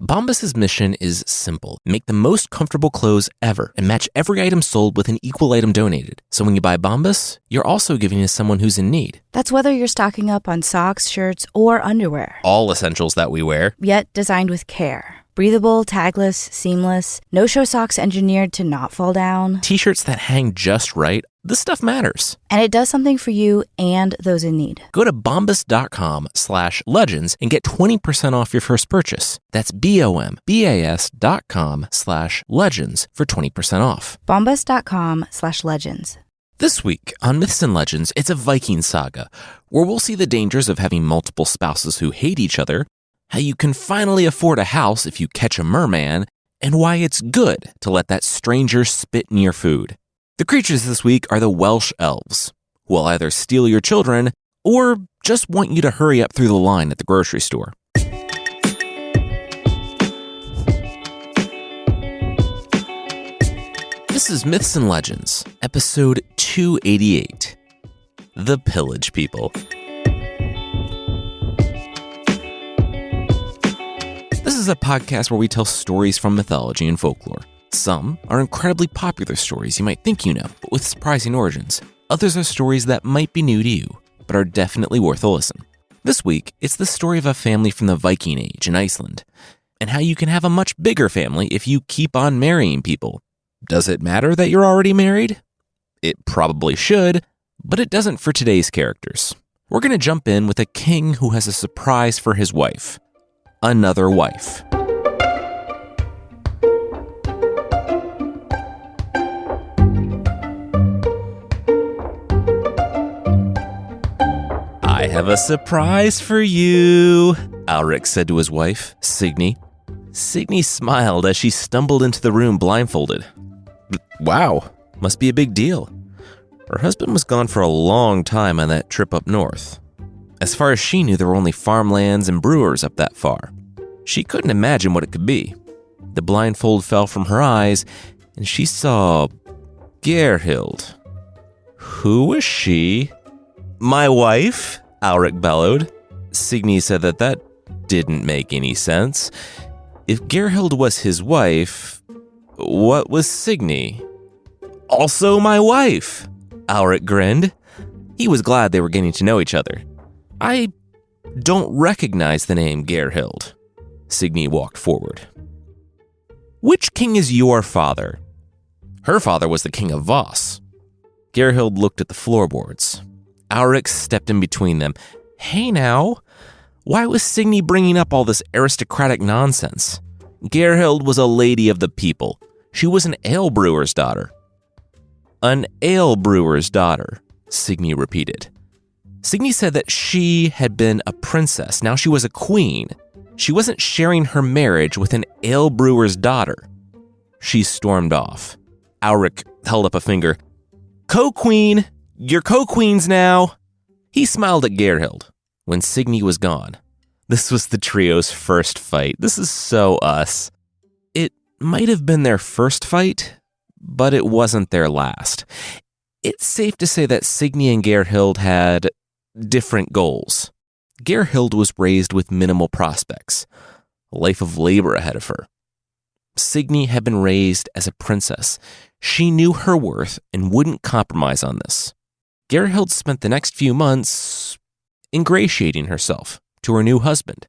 Bombas's mission is simple. Make the most comfortable clothes ever and match every item sold with an equal item donated. So when you buy Bombas, you're also giving to someone who's in need. That's whether you're stocking up on socks, shirts, or underwear. All essentials that we wear. Yet designed with care. Breathable, tagless, seamless, no-show socks engineered to not fall down. T-shirts that hang just right. This stuff matters. And it does something for you and those in need. Go to bombas.com/legends and get 20% off your first purchase. That's bombas.com/legends for 20% off. bombas.com/legends. This week on Myths and Legends, it's a Viking saga, where we'll see the dangers of having multiple spouses who hate each other, how you can finally afford a house if you catch a merman, and why it's good to let that stranger spit in your food. The creatures this week are the Welsh elves, who will either steal your children or just want you to hurry up through the line at the grocery store. This is Myths and Legends, episode 288, The Pillage People. This is a podcast where we tell stories from mythology and folklore. Some are incredibly popular stories you might think you know, but with surprising origins. Others are stories that might be new to you, but are definitely worth a listen. This week, it's the story of a family from the Viking Age in Iceland, and how you can have a much bigger family if you keep on marrying people. Does it matter that you're already married? It probably should, but it doesn't for today's characters. We're going to jump in with a king who has a surprise for his wife. Another wife. I have a surprise for you, Alric said to his wife, Signy. Signy smiled as she stumbled into the room blindfolded. Wow, must be a big deal. Her husband was gone for a long time on that trip up north. As far as she knew, there were only farmlands and brewers up that far. She couldn't imagine what it could be. The blindfold fell from her eyes, and she saw Gerhild. Who was she? My wife, Alric bellowed. Signy said that didn't make any sense. If Gerhild was his wife, what was Signy? Also my wife, Alric grinned. He was glad they were getting to know each other. I don't recognize the name Gerhild. Signy walked forward. Which king is your father? Her father was the king of Voss. Gerhild looked at the floorboards. Alric stepped in between them. Hey now, why was Signy bringing up all this aristocratic nonsense? Gerhild was a lady of the people. She was an ale brewer's daughter. An ale brewer's daughter, Signy repeated. Signy said that she had been a princess. Now she was a queen. She wasn't sharing her marriage with an ale brewer's daughter. She stormed off. Alric held up a finger. Co-queen! You're co-queens now! He smiled at Gerhild when Signy was gone. This was the trio's first fight. This is so us. It might have been their first fight, but it wasn't their last. It's safe to say that Signy and Gerhild had different goals. Gerhild was raised with minimal prospects, a life of labor ahead of her. Signy had been raised as a princess. She knew her worth and wouldn't compromise on this. Gerhild spent the next few months ingratiating herself to her new husband.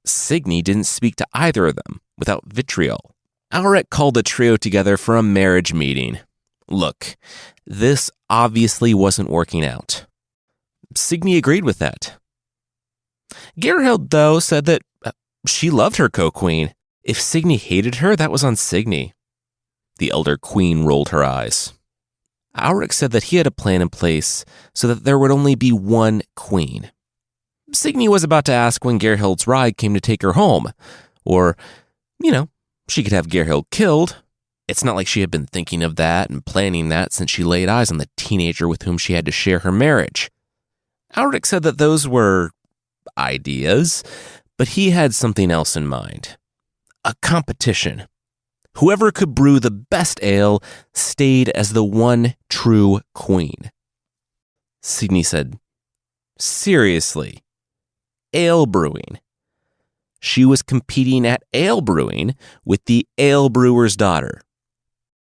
Signy didn't speak to either of them without vitriol. Alric called the trio together for a marriage meeting. Look, this obviously wasn't working out. Signy agreed with that. Gerhild, though, said that she loved her co-queen. If Signy hated her, that was on Signy. The elder queen rolled her eyes. Alric said that he had a plan in place so that there would only be one queen. Signy was about to ask when Gerhild's ride came to take her home. Or, she could have Gerhild killed. It's not like she had been thinking of that and planning that since she laid eyes on the teenager with whom she had to share her marriage. Alric said that those were ideas, but he had something else in mind. A competition. Whoever could brew the best ale stayed as the one true queen. Signy said, Seriously, ale brewing. she was competing at ale brewing with the ale brewer's daughter.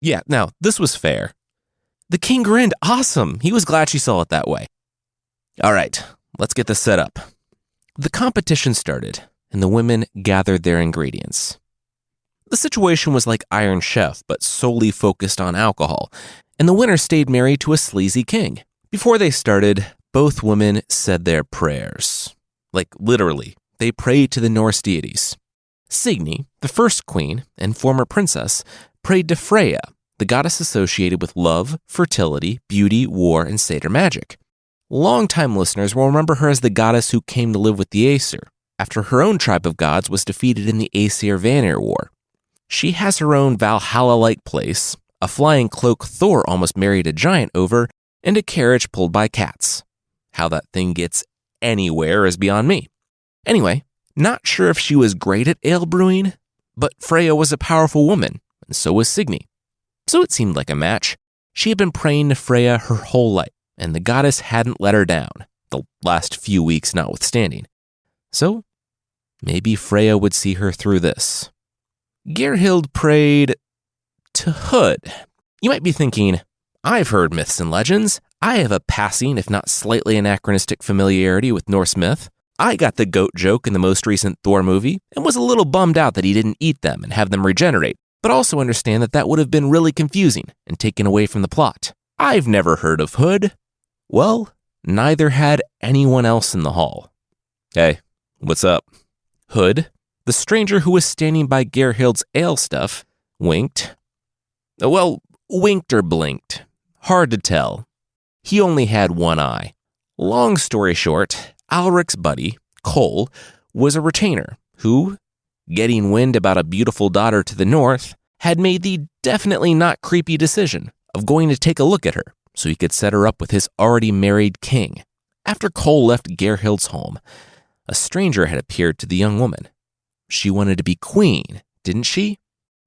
Yeah, now, this was fair. The king grinned. Awesome. He was glad she saw it that way. All right, let's get this set up. The competition started, and the women gathered their ingredients. The situation was like Iron Chef, but solely focused on alcohol, and the winner stayed married to a sleazy king. Before they started, both women said their prayers. Like, literally, they prayed to the Norse deities. Signy, the first queen and former princess, prayed to Freya, the goddess associated with love, fertility, beauty, war, and satyr magic. Longtime listeners will remember her as the goddess who came to live with the Aesir, after her own tribe of gods was defeated in the Aesir-Vanir War. She has her own Valhalla-like place, a flying cloak Thor almost married a giant over, and a carriage pulled by cats. How that thing gets anywhere is beyond me. Anyway, not sure if she was great at ale brewing, but Freya was a powerful woman, and so was Signy. So it seemed like a match. She had been praying to Freya her whole life, and the goddess hadn't let her down, the last few weeks notwithstanding. So maybe Freya would see her through this. Gerhild prayed to Hood. You might be thinking, I've heard myths and legends. I have a passing, if not slightly anachronistic familiarity with Norse myth. I got the goat joke in the most recent Thor movie and was a little bummed out that he didn't eat them and have them regenerate, but also understand that that would have been really confusing and taken away from the plot. I've never heard of Hood. Well, neither had anyone else in the hall. Hey, what's up? Hood, the stranger who was standing by Gerhild's ale stuff, winked. Well, winked or blinked. Hard to tell. He only had one eye. Long story short, Alric's buddy, Cole, was a retainer who, getting wind about a beautiful daughter to the north, had made the definitely not creepy decision of going to take a look at her so he could set her up with his already married king. After Cole left Gerhild's home, a stranger had appeared to the young woman. She wanted to be queen, didn't she?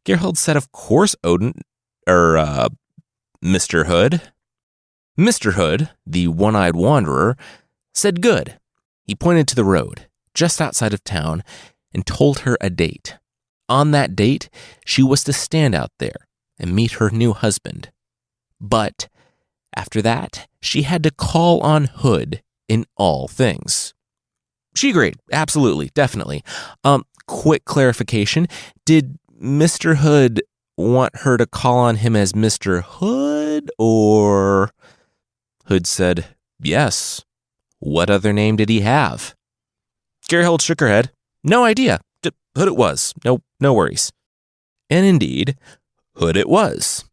Gerhild said, of course, Odin, Mr. Hood. Mr. Hood, the one-eyed wanderer, said good. He pointed to the road, just outside of town, and told her a date. On that date, she was to stand out there and meet her new husband. But after that, she had to call on Hood in all things. She agreed. Absolutely. Definitely. Quick clarification. Did Mr. Hood want her to call on him as Mr. Hood, or... Hood said, yes. What other name did he have? Gerhild shook her head. No idea. Hood it was. No worries. And indeed, Hood it was.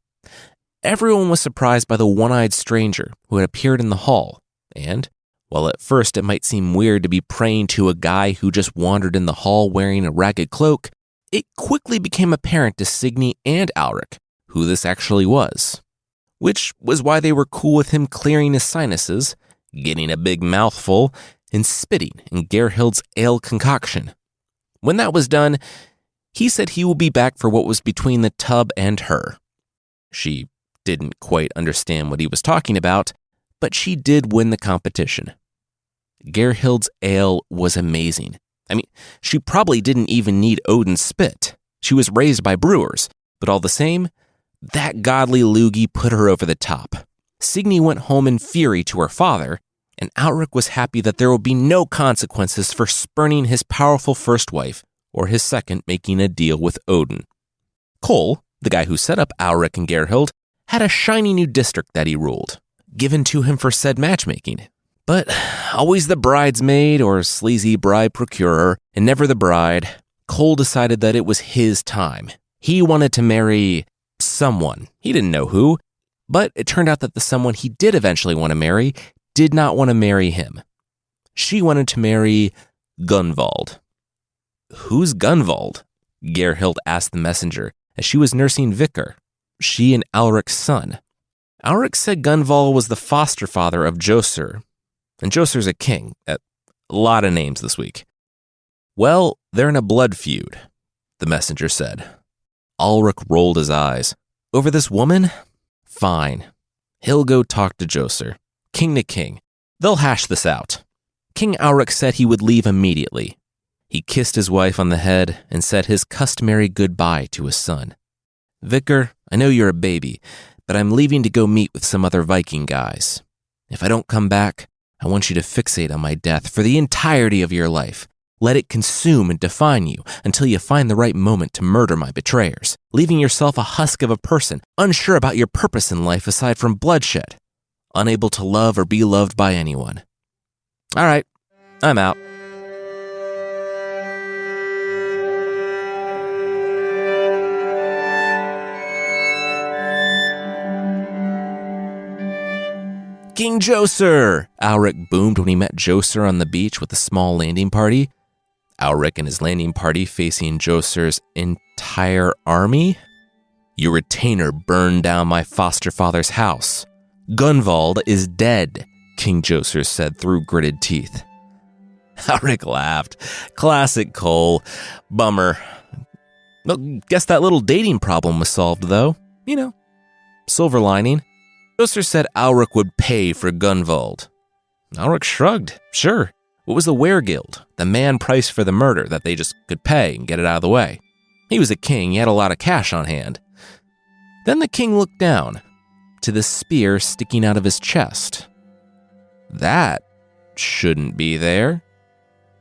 Everyone was surprised by the one-eyed stranger who had appeared in the hall, and, while at first it might seem weird to be praying to a guy who just wandered in the hall wearing a ragged cloak, it quickly became apparent to Signy and Alric who this actually was, which was why they were cool with him clearing his sinuses, getting a big mouthful, and spitting in Gerhild's ale concoction. When that was done, he said he would be back for what was between the tub and her. She didn't quite understand what he was talking about, but she did win the competition. Gerhild's ale was amazing. I mean, she probably didn't even need Odin's spit. She was raised by brewers, but all the same, that godly loogie put her over the top. Signy went home in fury to her father, and Alric was happy that there would be no consequences for spurning his powerful first wife, or his second making a deal with Odin. Cole, the guy who set up Alric and Gerhild, had a shiny new district that he ruled, given to him for said matchmaking. But always the bridesmaid or sleazy bride procurer, and never the bride, Cole decided that it was his time. He wanted to marry someone. He didn't know who, but it turned out that the someone he did eventually want to marry did not want to marry him. She wanted to marry Gunvald. Who's Gunvald? Gerhild asked the messenger as she was nursing Vikar, she and Alric's son. Alric said Gunvald was the foster father of Josur, and Josur's a king. A lot of names this week. Well, they're in a blood feud, the messenger said. Alric rolled his eyes. Over this woman? Fine. He'll go talk to Josur, king to king. They'll hash this out. King Alric said he would leave immediately. He kissed his wife on the head and said his customary goodbye to his son. Vicar, I know you're a baby, but I'm leaving to go meet with some other Viking guys. If I don't come back, I want you to fixate on my death for the entirety of your life. Let it consume and define you until you find the right moment to murder my betrayers, leaving yourself a husk of a person, unsure about your purpose in life aside from bloodshed, unable to love or be loved by anyone. All right, I'm out. King Joser! Alric boomed when he met Joser on the beach with a small landing party. Alric and his landing party facing Joser's entire army? Your retainer burned down my foster father's house. Gunvald is dead, King Joser said through gritted teeth. Alric laughed. Classic Cole. Bummer. Well, guess that little dating problem was solved, though. You know, silver lining. Joser said Alric would pay for Gunvald. Alric shrugged. Sure. What was the Weregild? The man price for the murder that they just could pay and get it out of the way. He was a king. He had a lot of cash on hand. Then the king looked down to the spear sticking out of his chest. That shouldn't be there.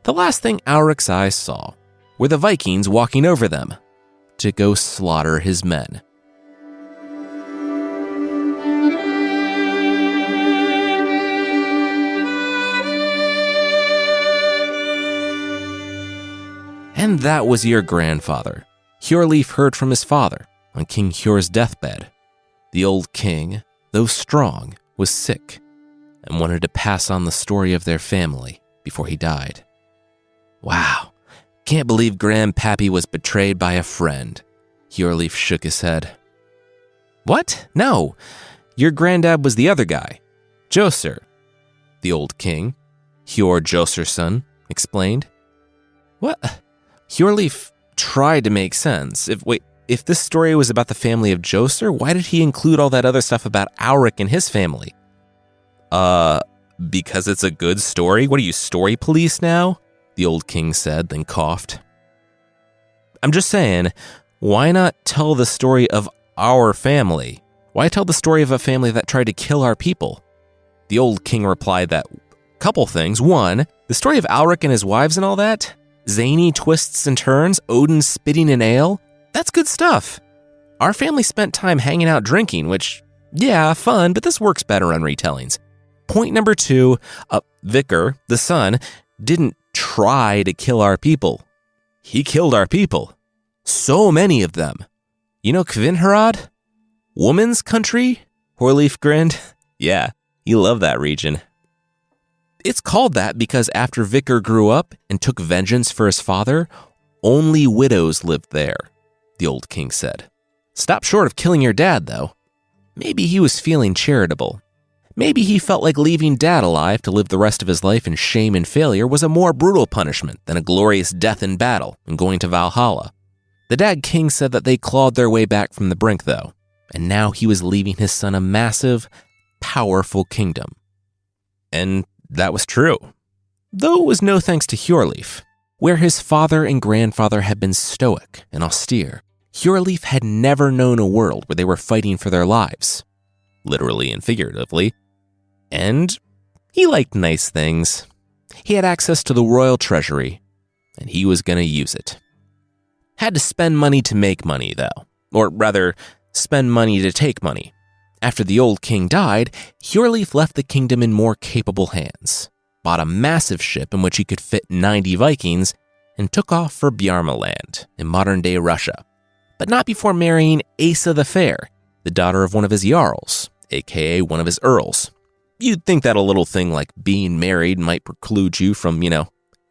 The last thing Alric's eyes saw were the Vikings walking over them to go slaughter his men. And that was your grandfather. Hjorleif heard from his father on King Hjor's deathbed. The old king, though strong, was sick and wanted to pass on the story of their family before he died. Wow, can't believe Grandpappy was betrayed by a friend. Hjorleif shook his head. What? No, your granddad was the other guy, Joser. The old king, Hjor Joserson, explained. What? Hjorleif tried to make sense. If this story was about the family of Joser, why did he include all that other stuff about Alric and his family? Because it's a good story? What are you, story police now? The old king said, then coughed. I'm just saying, why not tell the story of our family? Why tell the story of a family that tried to kill our people? The old king replied that couple things. One, the story of Alric and his wives and all that, zany twists and turns, Odin spitting in ale, that's good stuff. Our family spent time hanging out drinking, which, yeah, fun, but this works better on retellings. Point number two, Vicar, the son, didn't try to kill our people. He killed our people. So many of them. You know Kvinharad? Woman's country? Hjorleif grinned. Yeah, you love that region. It's called that because after Vicar grew up and took vengeance for his father, only widows lived there, the old king said. Stop short of killing your dad, though. Maybe he was feeling charitable. Maybe he felt like leaving dad alive to live the rest of his life in shame and failure was a more brutal punishment than a glorious death in battle and going to Valhalla. The dad king said that they clawed their way back from the brink, though, and now he was leaving his son a massive, powerful kingdom. And that was true. Though it was no thanks to Hjorleif. Where his father and grandfather had been stoic and austere, Hjorleif had never known a world where they were fighting for their lives, literally and figuratively. And he liked nice things. He had access to the royal treasury, and he was going to use it. Had to spend money to make money, though. Or rather, spend money to take money. After the old king died, Hjorleif left the kingdom in more capable hands, bought a massive ship in which he could fit 90 Vikings, and took off for Bjarmaland in modern-day Russia. But not before marrying Asa the Fair, the daughter of one of his jarls, aka one of his earls. You'd think that a little thing like being married might preclude you from,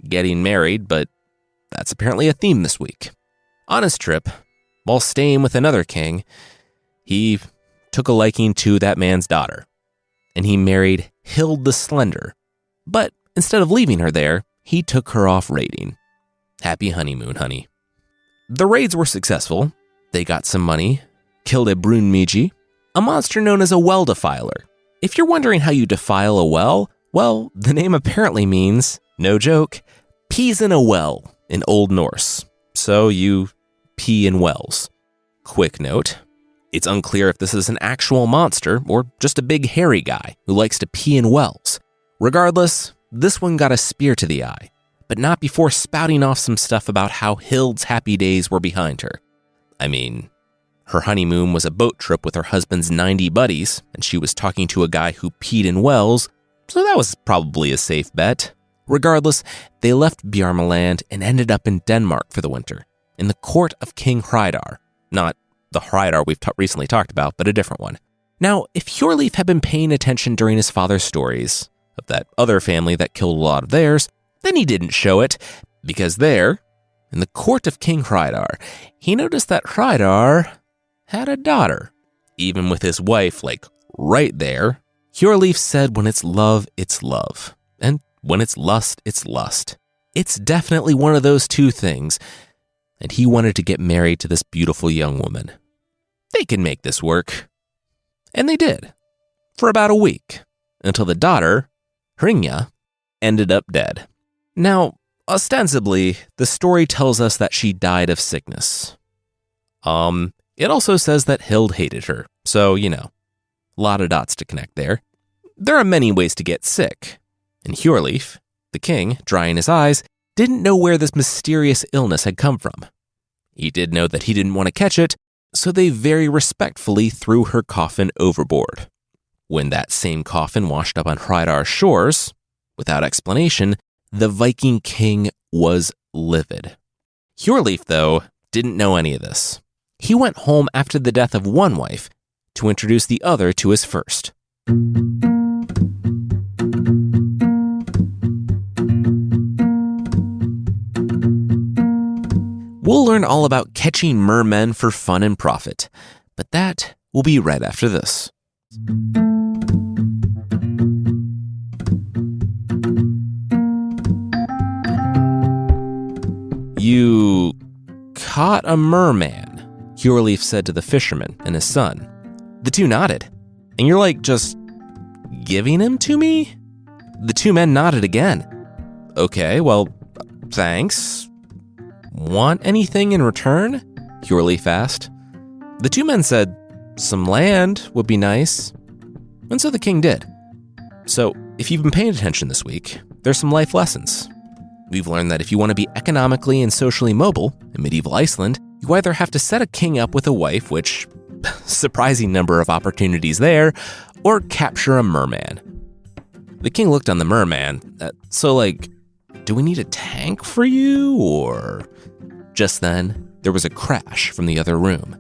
getting married, but that's apparently a theme this week. On his trip, while staying with another king, he took a liking to that man's daughter, and he married Hild the Slender. But instead of leaving her there, he took her off raiding. Happy honeymoon, honey. The raids were successful. They got some money, killed a Brunmiji, a monster known as a well defiler. If you're wondering how you defile a well, the name apparently means, no joke, peas in a well. in Old Norse, so you pee in wells. Quick note, it's unclear if this is an actual monster or just a big hairy guy who likes to pee in wells. Regardless, this one got a spear to the eye, but not before spouting off some stuff about how Hild's happy days were behind her. I mean, her honeymoon was a boat trip with her husband's 90 buddies, and she was talking to a guy who peed in wells, so that was probably a safe bet. Regardless, they left Bjarmaland and ended up in Denmark for the winter, in the court of King Hreidar. Not the Hreidar we've recently talked about, but a different one. Now, if Hjorleif had been paying attention during his father's stories of that other family that killed a lot of theirs, then he didn't show it, because there, in the court of King Hreidar, he noticed that Hreidar had a daughter. Even with his wife, right there, Hjorleif said when it's love, and when it's lust, it's lust. It's definitely one of those two things, and he wanted to get married to this beautiful young woman. They can make this work. And they did, for about a week, until the daughter, Hrinja, ended up dead. Now, ostensibly, the story tells us that she died of sickness. It also says that Hild hated her, so, a lot of dots to connect there. There are many ways to get sick, and Hjorleif, the king, drying his eyes, didn't know where this mysterious illness had come from. He did know that he didn't want to catch it, so they very respectfully threw her coffin overboard. When that same coffin washed up on Hreidar's shores, without explanation, the Viking king was livid. Hjorleif, though, didn't know any of this. He went home after the death of one wife to introduce the other to his first. We'll learn all about catching mermen for fun and profit, but that will be right after this. You caught a merman, Hjorleif said to the fisherman and his son. The two nodded. And you're just giving him to me? The two men nodded again. Okay, well, thanks. Want anything in return? Hjorleif asked. The two men said, some land would be nice. And so the king did. So, if you've been paying attention this week, there's some life lessons. We've learned that if you want to be economically and socially mobile in medieval Iceland, you either have to set a king up with a wife, which, surprising number of opportunities there, or capture a merman. The king looked on the merman, do we need a tank for you, or... Just then, there was a crash from the other room.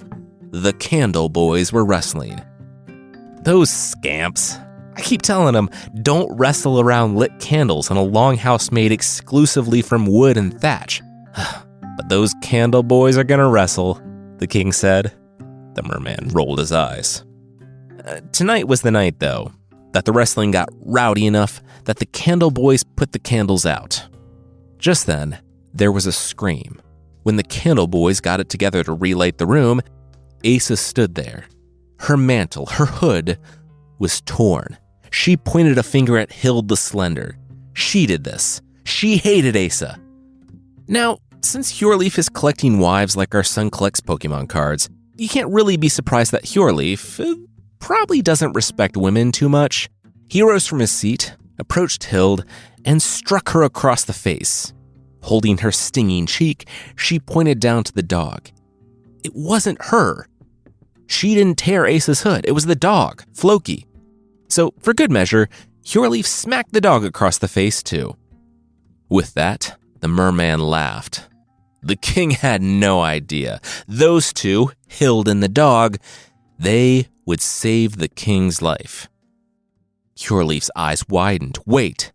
The Candle Boys were wrestling. Those scamps. I keep telling them, don't wrestle around lit candles in a longhouse made exclusively from wood and thatch. But those Candle Boys are gonna wrestle, the king said. The merman rolled his eyes. Tonight was the night, though, that the wrestling got rowdy enough that the Candle Boys put the candles out. Just then, there was a scream. When the Candle Boys got it together to relight the room, Asa stood there. Her mantle, her hood, was torn. She pointed a finger at Hild the Slender. She did this. She hated Asa. Now, since Hjorleif is collecting wives like our son collects Pokemon cards, you can't really be surprised that Hjorleif probably doesn't respect women too much. He rose from his seat, approached Hild, and struck her across the face. Holding her stinging cheek, she pointed down to the dog. It wasn't her. She didn't tear Asa's hood. It was the dog, Floki. So, for good measure, Hjorleif smacked the dog across the face, too. With that, the merman laughed. The king had no idea. Those two, Hild and the dog, they would save the king's life. Hjorleif's eyes widened. Wait,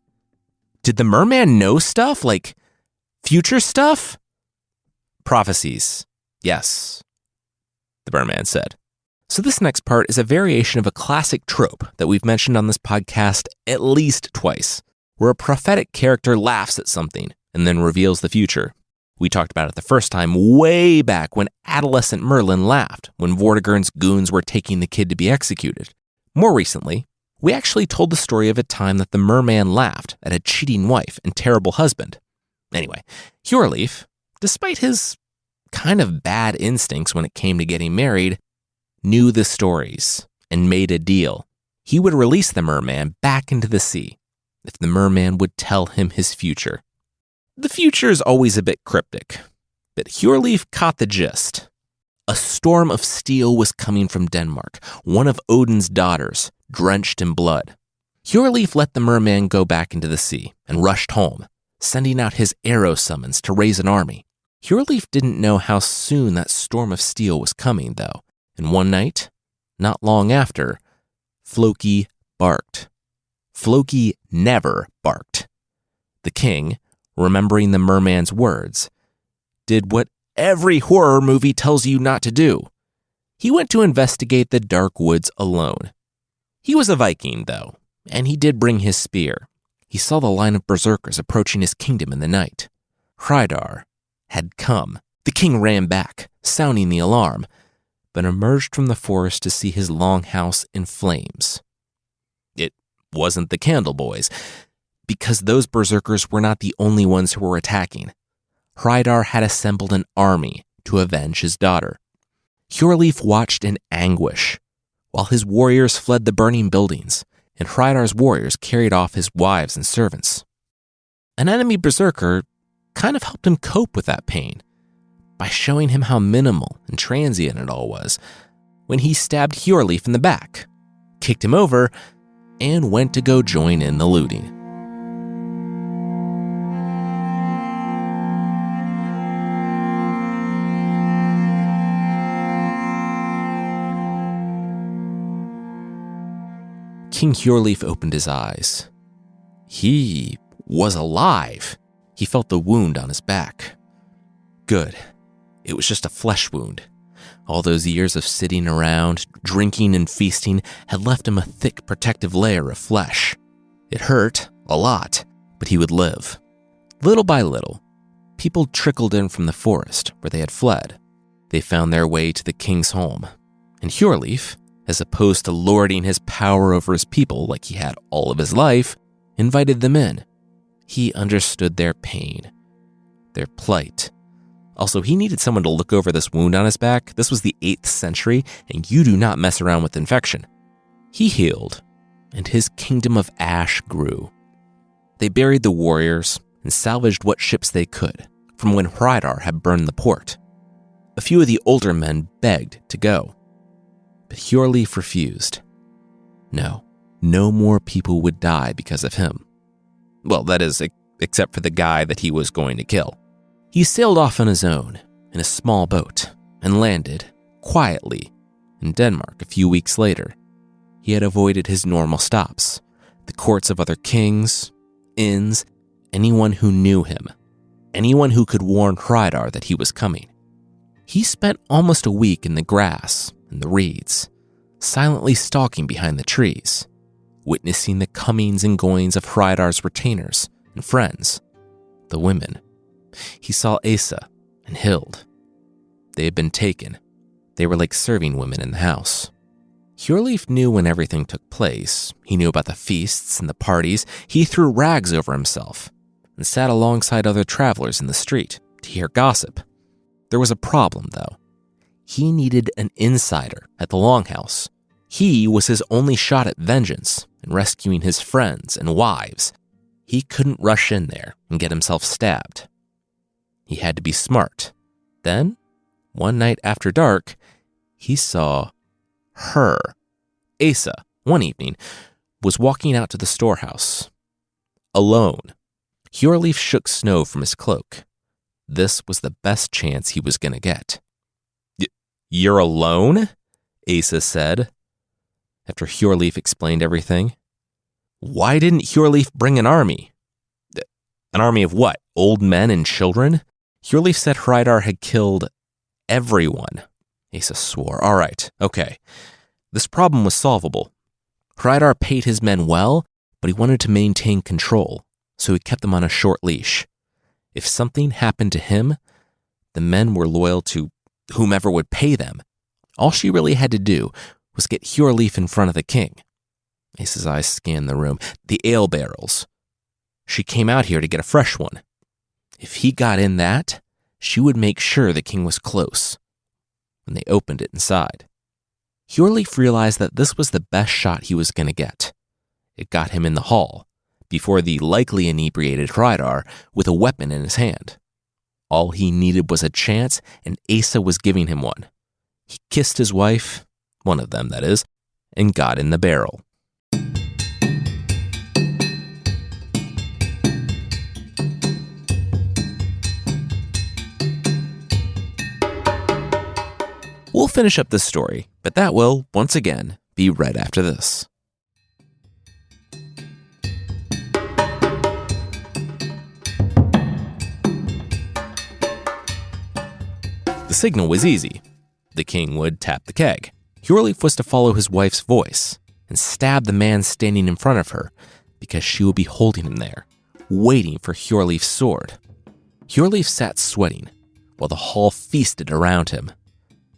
did the merman know stuff? Future stuff? Prophecies. Yes, the merman said. So this next part is a variation of a classic trope that we've mentioned on this podcast at least twice, where a prophetic character laughs at something and then reveals the future. We talked about it the first time way back when adolescent Merlin laughed when Vortigern's goons were taking the kid to be executed. More recently, we actually told the story of a time that the merman laughed at a cheating wife and terrible husband. Anyway, Hjorleif, despite his kind of bad instincts when it came to getting married, knew the stories and made a deal. He would release the merman back into the sea if the merman would tell him his future. The future is always a bit cryptic, but Hjorleif caught the gist. A storm of steel was coming from Denmark, one of Odin's daughters, drenched in blood. Hjorleif let the merman go back into the sea and rushed home, sending out his arrow summons to raise an army. Hjorleif didn't know how soon that storm of steel was coming, though, and one night, not long after, Floki barked. Floki never barked. The king, remembering the merman's words, did what every horror movie tells you not to do. He went to investigate the dark woods alone. He was a Viking, though, and he did bring his spear. He saw the line of berserkers approaching his kingdom in the night. Hreidar had come. The king ran back, sounding the alarm, but emerged from the forest to see his longhouse in flames. It wasn't the Candle Boys, because those berserkers were not the only ones who were attacking. Hreidar had assembled an army to avenge his daughter. Hjorleif watched in anguish, while his warriors fled the burning buildings, and Hreidar's warriors carried off his wives and servants. An enemy berserker kind of helped him cope with that pain by showing him how minimal and transient it all was when he stabbed Hjorleif in the back, kicked him over, and went to go join in the looting. King Hjorleif opened his eyes. He was alive. He felt the wound on his back. Good. It was just a flesh wound. All those years of sitting around, drinking and feasting had left him a thick protective layer of flesh. It hurt a lot, but he would live. Little by little, people trickled in from the forest where they had fled. They found their way to the king's home, and Hjorleif, as opposed to lording his power over his people like he had all of his life, invited them in. He understood their pain, their plight. Also, he needed someone to look over this wound on his back. This was the 8th century, and you do not mess around with infection. He healed, and his kingdom of ash grew. They buried the warriors and salvaged what ships they could from when Hreidar had burned the port. A few of the older men begged to go, but Hjorleif refused. No more people would die because of him. Well, that is, except for the guy that he was going to kill. He sailed off on his own in a small boat and landed, quietly, in Denmark a few weeks later. He had avoided his normal stops, the courts of other kings, inns, anyone who knew him, anyone who could warn Hreidar that he was coming. He spent almost a week in the grass and the reeds, silently stalking behind the trees, witnessing the comings and goings of Hreidar's retainers and friends, the women. He saw Asa and Hild. They had been taken. They were like serving women in the house. Hjorleif knew when everything took place. He knew about the feasts and the parties. He threw rags over himself and sat alongside other travelers in the street to hear gossip. There was a problem, though. He needed an insider at the Longhouse. He was his only shot at vengeance and rescuing his friends and wives. He couldn't rush in there and get himself stabbed. He had to be smart. Then, one night after dark, he saw her. Asa, one evening, was walking out to the storehouse, alone. Hjorleif shook snow from his cloak. This was the best chance he was going to get. You're alone? Asa said, after Hjorleif explained everything. Why didn't Hjorleif bring an army? An army of what? Old men and children? Hjorleif said Hreidar had killed everyone. Asa swore. All right, okay. This problem was solvable. Hreidar paid his men well, but he wanted to maintain control, so he kept them on a short leash. If something happened to him, the men were loyal to whomever would pay them. All she really had to do was get Hjorleif in front of the king. Asa's eyes scanned the room. The ale barrels. She came out here to get a fresh one. If he got in that, she would make sure the king was close. When they opened it inside, Hjorleif realized that this was the best shot he was going to get. It got him in the hall, before the likely inebriated Hreidar with a weapon in his hand. All he needed was a chance, and Asa was giving him one. He kissed his wife, one of them that is, and got in the barrel. We'll finish up this story, but that will, once again, be right after this. The signal was easy. The king would tap the keg. Hjorleif was to follow his wife's voice and stab the man standing in front of her because she would be holding him there, waiting for Hjorleif's sword. Hjorleif sat sweating while the hall feasted around him.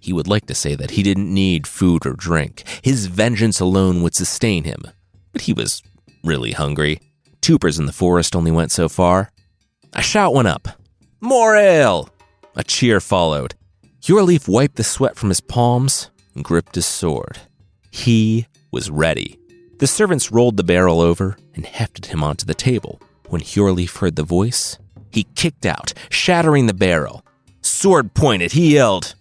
He would like to say that he didn't need food or drink. His vengeance alone would sustain him. But he was really hungry. Tupers in the forest only went so far. A shout went up. "More ale!" A cheer followed. Hjorleif wiped the sweat from his palms and gripped his sword. He was ready. The servants rolled the barrel over and hefted him onto the table. When Hjorleif heard the voice, he kicked out, shattering the barrel. Sword pointed, he yelled,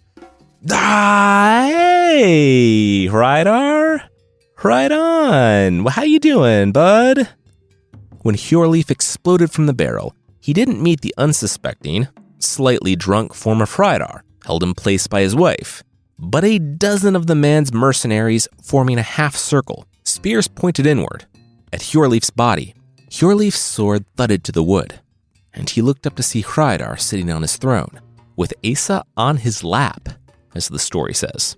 "Ah, hey, Hreidar? Right on. Well, how you doing, bud?" When Hjorleif exploded from the barrel, he didn't meet the unsuspecting, slightly drunk form of Hreidar, held in place by his wife, but a dozen of the man's mercenaries forming a half circle, spears pointed inward, at Hjorleif's body. Hjorleif's sword thudded to the wood, and he looked up to see Hreidar sitting on his throne, with Asa on his lap, as the story says.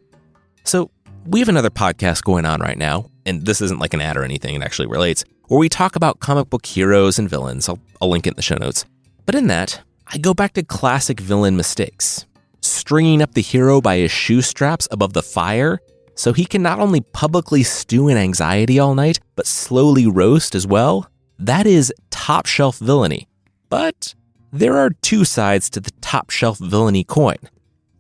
So, we have another podcast going on right now, and this isn't like an ad or anything, it actually relates, where we talk about comic book heroes and villains. I'll link it in the show notes. But in that, I go back to classic villain mistakes. Stringing up the hero by his shoe straps above the fire so he can not only publicly stew in anxiety all night, but slowly roast as well. That is top shelf villainy. But there are two sides to the top shelf villainy coin.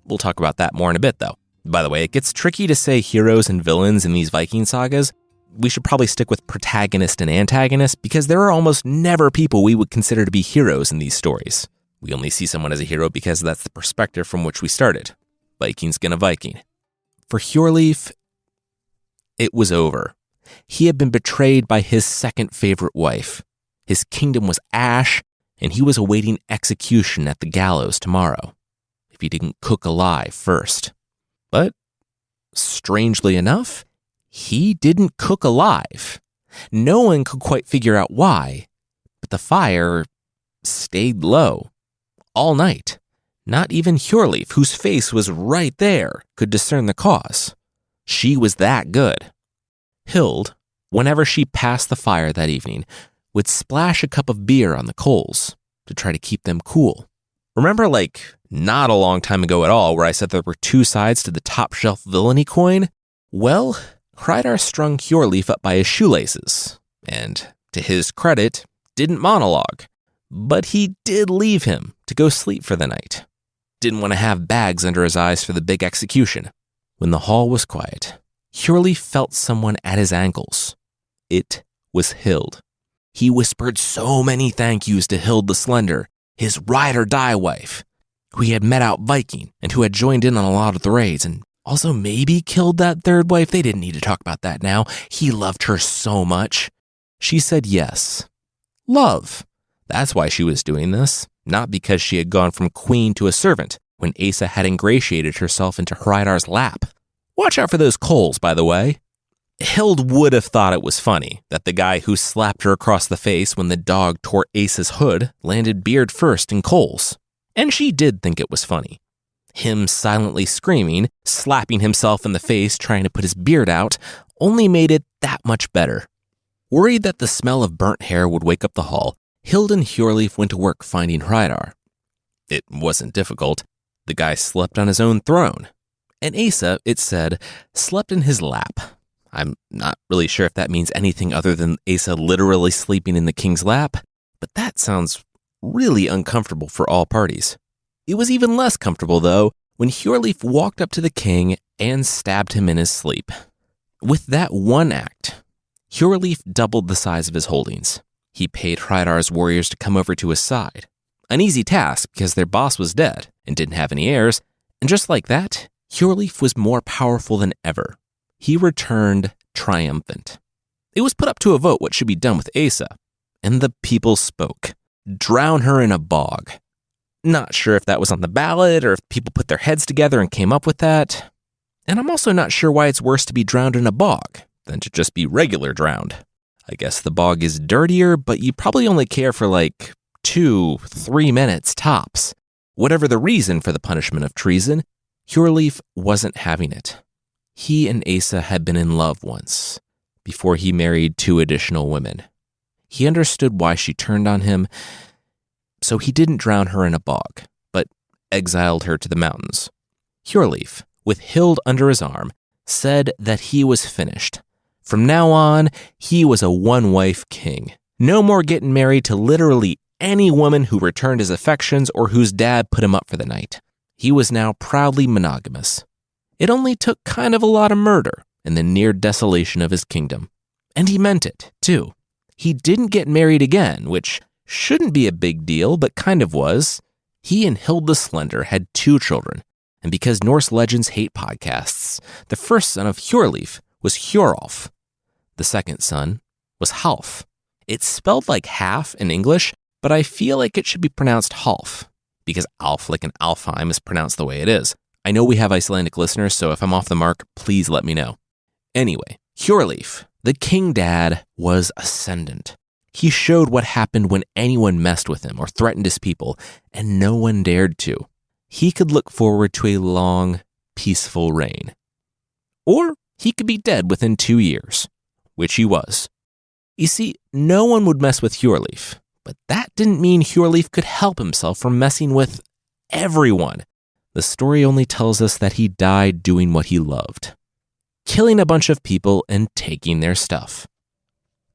We'll talk about that more in a bit, though. By the way, it gets tricky to say heroes and villains in these Viking sagas. We should probably stick with protagonist and antagonist because there are almost never people we would consider to be heroes in these stories. We only see someone as a hero because that's the perspective from which we started. Viking's gonna Viking. For Hjorleif, it was over. He had been betrayed by his second favorite wife. His kingdom was ash, and he was awaiting execution at the gallows tomorrow, if he didn't cook alive first. But, strangely enough, he didn't cook alive. No one could quite figure out why, but the fire stayed low all night. Not even Hjorleif, whose face was right there, could discern the cause. She was that good. Hild, whenever she passed the fire that evening, would splash a cup of beer on the coals to try to keep them cool. Remember, not a long time ago at all, where I said there were two sides to the top shelf villainy coin? Well, Hreidar strung Hjorleif up by his shoelaces, and, to his credit, didn't monologue. But he did leave him to go sleep for the night. Didn't want to have bags under his eyes for the big execution. When the hall was quiet, Hjorleif felt someone at his ankles. It was Hild. He whispered so many thank yous to Hild the Slender, his ride-or-die wife, who he had met out Viking and who had joined in on a lot of the raids and also maybe killed that third wife. They didn't need to talk about that now. He loved her so much. She said yes. Love. That's why she was doing this, not because she had gone from queen to a servant when Asa had ingratiated herself into Hreidar's lap. Watch out for those coals, by the way. Hild would have thought it was funny that the guy who slapped her across the face when the dog tore Asa's hood landed beard first in coals. And she did think it was funny. Him silently screaming, slapping himself in the face trying to put his beard out, only made it that much better. Worried that the smell of burnt hair would wake up the hall, Hild and Hjorleif went to work finding Hreidar. It wasn't difficult. The guy slept on his own throne. And Asa, it said, slept in his lap. I'm not really sure if that means anything other than Asa literally sleeping in the king's lap, but that sounds really uncomfortable for all parties. It was even less comfortable, though, when Hjorleif walked up to the king and stabbed him in his sleep. With that one act, Hjorleif doubled the size of his holdings. He paid Hreidar's warriors to come over to his side. An easy task because their boss was dead and didn't have any heirs, and just like that, Hjorleif was more powerful than ever. He returned triumphant. It was put up to a vote what should be done with Asa, and the people spoke. Drown her in a bog. Not sure if that was on the ballot or if people put their heads together and came up with that. And I'm also not sure why it's worse to be drowned in a bog than to just be regular drowned. I guess the bog is dirtier, but you probably only care for 2-3 minutes tops. Whatever the reason for the punishment of treason, Hjorleif wasn't having it. He and Asa had been in love once, before he married 2 additional women. He understood why she turned on him, so he didn't drown her in a bog, but exiled her to the mountains. Hjorleif, with Hild under his arm, said that he was finished. From now on, he was a one-wife king. No more getting married to literally any woman who returned his affections or whose dad put him up for the night. He was now proudly monogamous. It only took kind of a lot of murder and the near desolation of his kingdom. And he meant it, too. He didn't get married again, which shouldn't be a big deal, but kind of was. He and Hild the Slender had 2 children, and because Norse legends hate podcasts, the first son of Hjorleif was Hjorolf. The second son was Half. It's spelled like half in English, but I feel like it should be pronounced Half, because Alf, like an Alfheim, is pronounced the way it is. I know we have Icelandic listeners, so if I'm off the mark, please let me know. Anyway, Hjorleif, the king dad, was ascendant. He showed what happened when anyone messed with him or threatened his people, and no one dared to. He could look forward to a long, peaceful reign. Or he could be dead within 2 years, which he was. You see, no one would mess with Hjorleif, but that didn't mean Hjorleif could help himself from messing with everyone. The story only tells us that he died doing what he loved, killing a bunch of people and taking their stuff.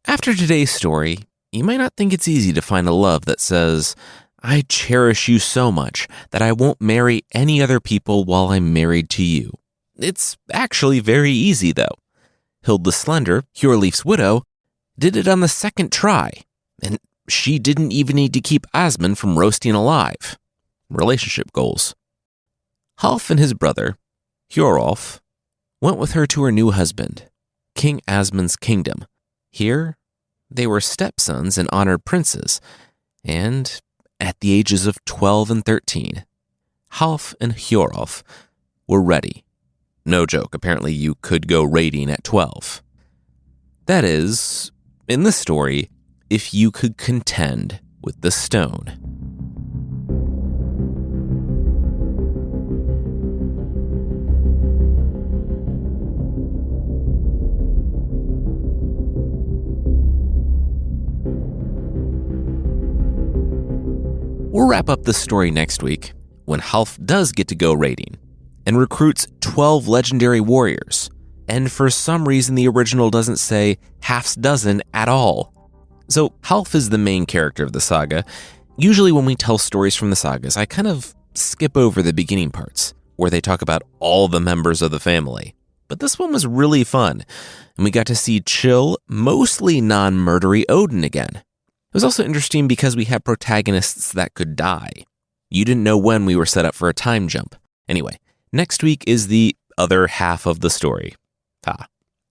After today's story, you might not think it's easy to find a love that says, I cherish you so much that I won't marry any other people while I'm married to you. It's actually very easy, though. Hild the Slender, Hjorleif's widow, did it on the 2nd try, and she didn't even need to keep Asmund from roasting alive. Relationship goals. Half and his brother, Hjorolf, went with her to her new husband, King Asmund's kingdom. Here, they were stepsons and honored princes, and at the ages of 12 and 13, Half and Hjorolf were ready. No joke, apparently you could go raiding at 12. That is, in this story, if you could contend with the stone. We'll wrap up this story next week when Half does get to go raiding and recruits 12 legendary warriors. And for some reason, the original doesn't say half's dozen at all. So Half is the main character of the saga. Usually when we tell stories from the sagas, I kind of skip over the beginning parts where they talk about all the members of the family. But this one was really fun, and we got to see chill, mostly non-murdery Odin again. It was also interesting because we had protagonists that could die. You didn't know when we were set up for a time jump. Anyway, next week is the other half of the story.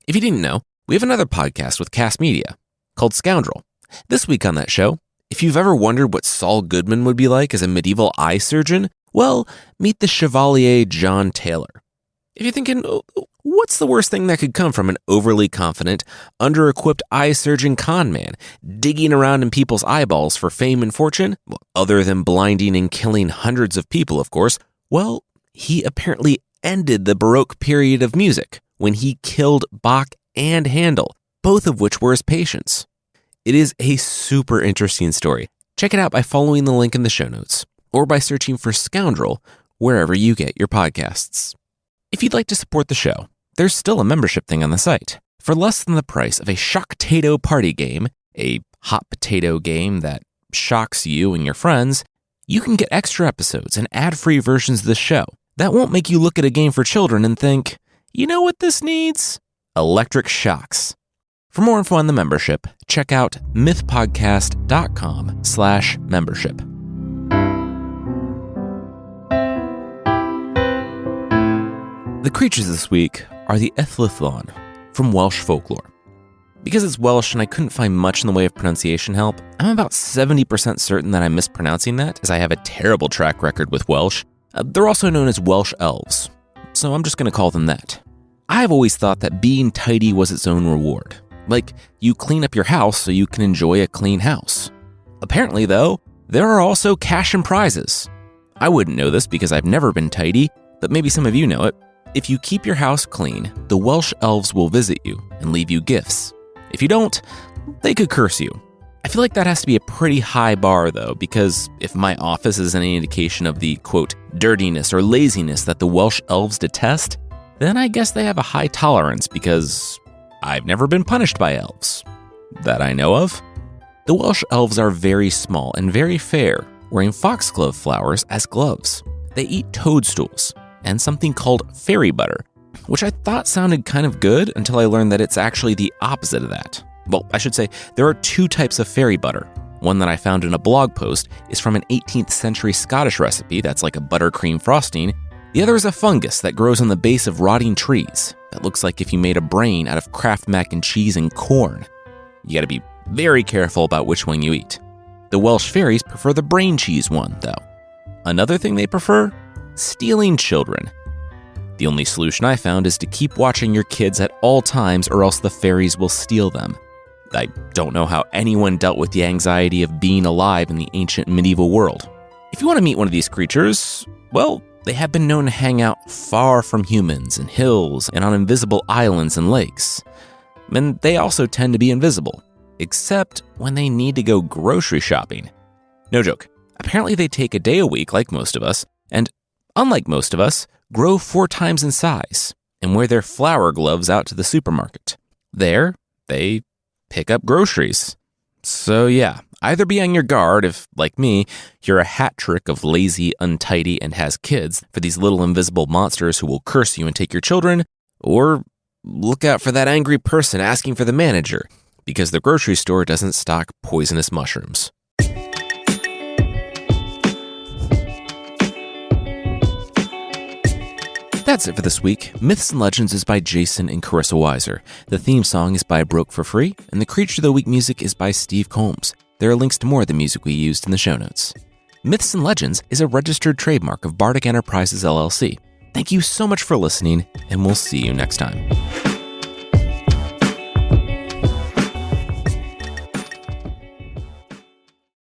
If you didn't know, we have another podcast with Cast Media called Scoundrel. This week on that show, if you've ever wondered what Saul Goodman would be like as a medieval eye surgeon, well, meet the Chevalier John Taylor. If you're thinking, what's the worst thing that could come from an overly confident, under-equipped eye surgeon con man digging around in people's eyeballs for fame and fortune? Well, other than blinding and killing hundreds of people, of course. Well, he apparently ended the Baroque period of music when he killed Bach and Handel, both of which were his patients. It is a super interesting story. Check it out by following the link in the show notes or by searching for Scoundrel wherever you get your podcasts. If you'd like to support the show, there's still a membership thing on the site. For less than the price of a Shocktato party game, a hot potato game that shocks you and your friends, you can get extra episodes and ad-free versions of the show that won't make you look at a game for children and think, you know what this needs? Electric shocks. For more info on the membership, check out mythpodcast.com/membership. The creatures this week are the Ellyllon from Welsh folklore. Because it's Welsh and I couldn't find much in the way of pronunciation help, I'm about 70% certain that I'm mispronouncing that, as I have a terrible track record with Welsh. They're also known as Welsh elves, so I'm just going to call them that. I've always thought that being tidy was its own reward. Like, you clean up your house so you can enjoy a clean house. Apparently, though, there are also cash and prizes. I wouldn't know this because I've never been tidy, but maybe some of you know it. If you keep your house clean, the Welsh elves will visit you and leave you gifts. If you don't, they could curse you. I feel like that has to be a pretty high bar, though, because if my office is any indication of the, quote, dirtiness or laziness that the Welsh elves detest, then I guess they have a high tolerance because I've never been punished by elves that I know of. The Welsh elves are very small and very fair, wearing foxglove flowers as gloves. They eat toadstools and something called fairy butter, which I thought sounded kind of good until I learned that it's actually the opposite of that. Well, I should say there are two types of fairy butter. One that I found in a blog post is from an 18th century Scottish recipe that's like a buttercream frosting. The other is a fungus that grows on the base of rotting trees that looks like if you made a brain out of Kraft mac and cheese and corn. You gotta be very careful about which one you eat. The Welsh fairies prefer the brain cheese one, though. Another thing they prefer? Stealing children. The only solution I found is to keep watching your kids at all times or else the fairies will steal them. I don't know how anyone dealt with the anxiety of being alive in the ancient medieval world. If you want to meet one of these creatures, well, they have been known to hang out far from humans in hills and on invisible islands and lakes. And they also tend to be invisible, except when they need to go grocery shopping. No joke. Apparently they take a day a week like most of us, and unlike most of us, grow 4 times in size and wear their flower gloves out to the supermarket. There, they pick up groceries. So yeah, either be on your guard if, like me, you're a hat trick of lazy, untidy, and has kids for these little invisible monsters who will curse you and take your children, or look out for that angry person asking for the manager because the grocery store doesn't stock poisonous mushrooms. That's it for this week. Myths and Legends is by Jason and Carissa Weiser. The theme song is by Broke for Free, and the Creature of the Week music is by Steve Combs. There are links to more of the music we used in the show notes. Myths and Legends is a registered trademark of Bardic Enterprises, LLC. Thank you so much for listening, and we'll see you next time.